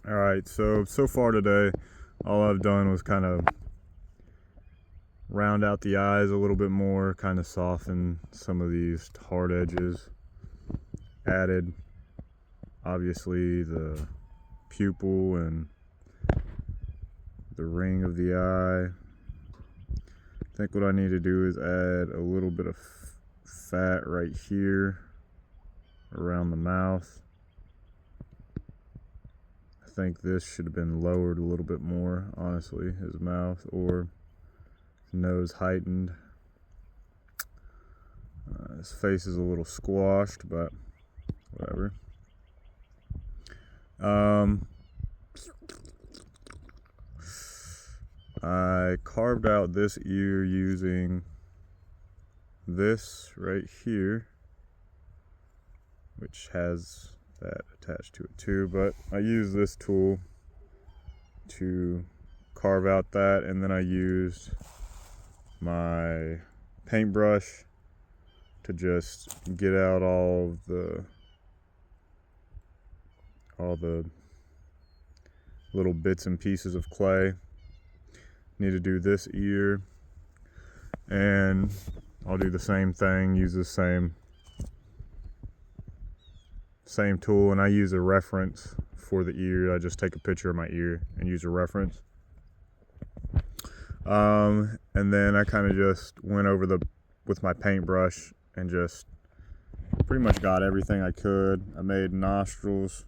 Alright, so far today, all I've done was kind of round out the eyes a little bit more, kind of soften some of these hard edges. Added, obviously, the pupil and the ring of the eye. I think what I need to do is add a little bit of fat right here around the mouth. I think this should have been lowered a little bit more, honestly, his mouth, or nose heightened. His face is a little squashed, but whatever. I carved out this ear using this right here, which has that attached to it too, but I use this tool to carve out that, and then I used my paintbrush to just get out all the little bits and pieces of clay. Need to do this ear, and I'll do the same thing, use the same tool, and I use a reference for the ear. I just take a picture of my ear and use a reference. And then I kind of just went over with my paintbrush and just pretty much got everything I could. I made nostrils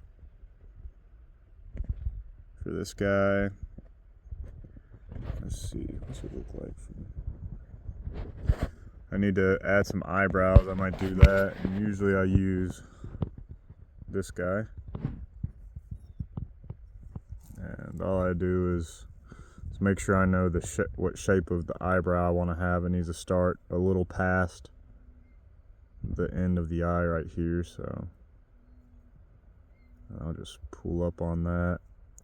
for this guy. Let's see, what's it look like? I need to add some eyebrows. I might do that, and usually I use this guy. And all I do is make sure I know what shape of the eyebrow I want to have. It needs to start a little past the end of the eye right here, so I'll just pull up on that,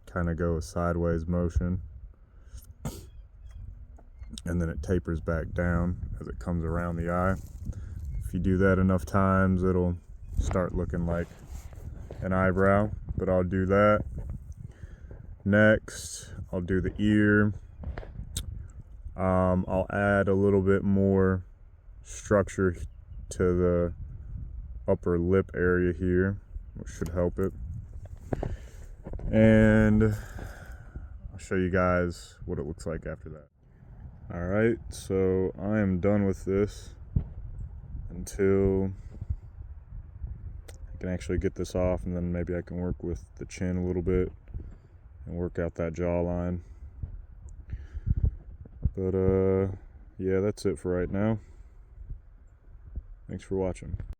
kind of go a sideways motion, and then it tapers back down as it comes around the eye. If you do that enough times, it'll start looking like an eyebrow, but I'll do that. Next, I'll do the ear. I'll add a little bit more structure to the upper lip area here, which should help it. And I'll show you guys what it looks like after that. Alright, so I am done with this until I can actually get this off, and then maybe I can work with the chin a little bit and work out that jawline. But yeah, that's it for right now. Thanks for watching.